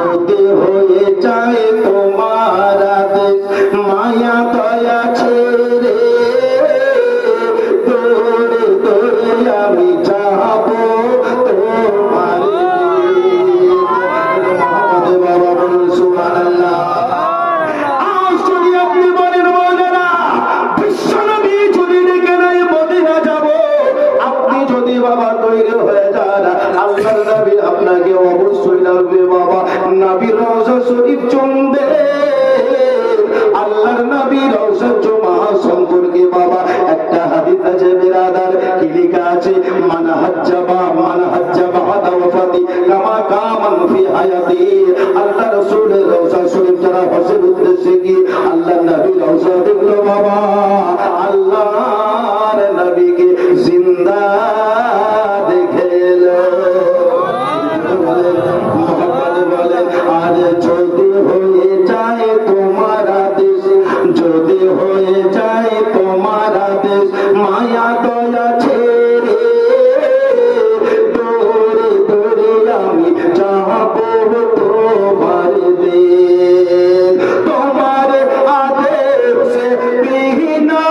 যদি হয়ে যায় তোমার আদেশ মায়া দয়া ছেড়ে দৌড়ে দৌড়ে আমি যাব তোমার বাবা বলুন সুবহানাল্লাহ। আজ যদি আপনি বলেন মৌলানা বিশ্বনবী যদি ডেকে নেয় মদিনা যাব, আপনি যদি বাবা তৈরি হয়ে যান আল্লাহর নবী আপনাকে অবশ্যই লাগবে বাবা নবীর রওজা শরীফ চুমবে। আল্লাহর নবীর রওজা চুমা সম্পর্কে বাবা একটা হাদিস আছে বিরাদার, কি লেখা আছে মান হাজ্জাবা বাদা ওয়াফাতি কামা কামান ফি হায়াতি। আল্লাহ রাসূলের রওজা শরীফ যারা হজের উদ্দেশ্যে কি আল্লাহর নবীর রওজা দেখলো বাবা আল্লাহর নবীকে জিন্দা দেখে এলো। আর যদি হয়ে যায় তোমার আদেশ, যদি হয়ে যায় তোমার আদেশ মায়া দয়া ছেড়ে দৌড়ে দৌড়ে আমি যাব তোমার দেশ। তোমার আদেশ বিনা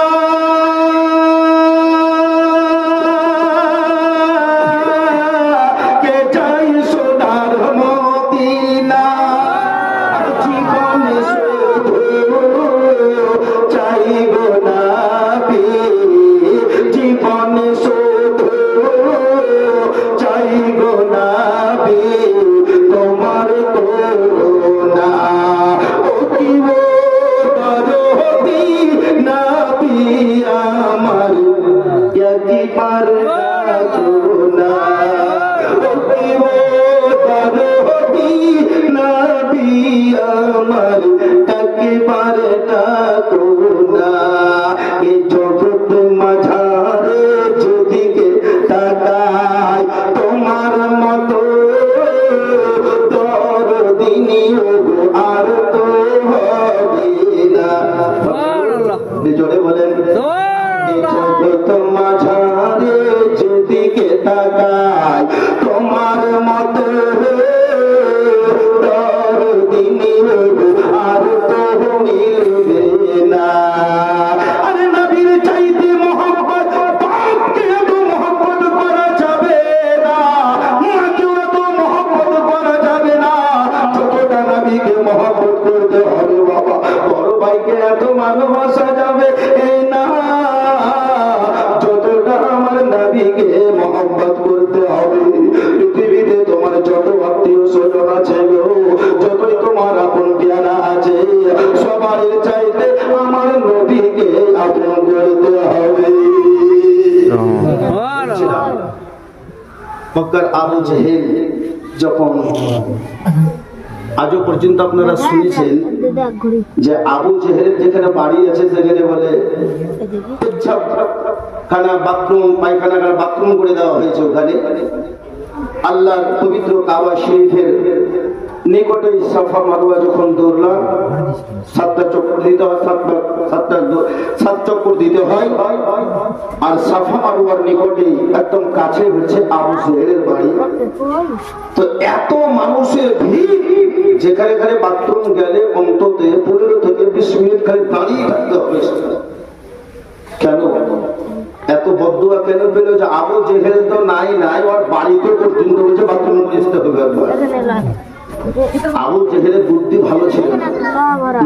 কে যাই সোনার মদিনা, জীবনে শুধু চাইব নবী, জীবনে শুধু চাইব নবী তোমার করুণা। ও কি দরদি নবী আমার একবার করুণা, ও কি দরদি নবী আমার একবার করুণা। এই জগৎ মাঝারে যেদিকে তাকাই তোমার মতো দরদিনী আর তো হবে না। জোরে বলেন এই জগৎ মাঝারে যেদিকে তাকাই তোমার মতো দরদিনী আর তো মিলবে না। আরে নবীর চাইতে মহব্বত বাপকে এত মহব্বত করা যাবে না, মাকেও এত মহব্বত করা যাবে না যতটা নবীকে মহব্বত করতে হবে বাবা। বড় ভাইকে এত ভালোবাসা যাবে না যতটা আমার নবীকে মহব্বত করতে হবে। পৃথিবীতে তোমার যত আত্মীয় স্বজন আছে গো, যতই তোমার আপন পেয়ারা আছে, সবার চাইতে আমার নবীকে আপন করতে হবে। মক্কার আবু জেহেল যখন আজও পর্যন্ত আপনারা শুনেছেন যে আবু জেহেলের যেখানে বাড়ি আছে সেখানে বলে খানা বাথরুম পায়খানা বাথরুম করে দেওয়া হয়েছে ওখানে। আল্লাহর পবিত্র কাবা শরীফের নিকটে সাফা মারওয়া যখন দৌড়লাম 7টা চক্কর দিতে হয়, 7 চক্কর দিতে হয়। আর সাফা মারওয়ার নিকটে একদম কাছে হচ্ছে আবু জেহেলের বাড়ি। তো এত মানুষের ভিড় যেখানে খালি বাথরুম গেলে অন্তত 15 থেকে 20 মিনিট খালি দাঁড়িয়ে থাকতে হবে। কেন এত বদদুয়া কেন পেল যে আবু জেহেল তো নাই ওর বাড়িতে পর্যন্ত বলছে বাথরুম আসতে হবে একবার। আবু জেহেলের বুদ্ধি ভালো ছিল,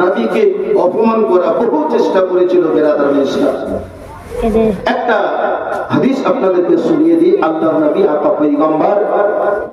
নবীকে অপমান করা বহু চেষ্টা করেছিল বেরাদার ইসলাম। একটা হাদিস আপনাদেরকে শুনিয়ে দিই। আল্লাহর নবী আকা পয়গম্বর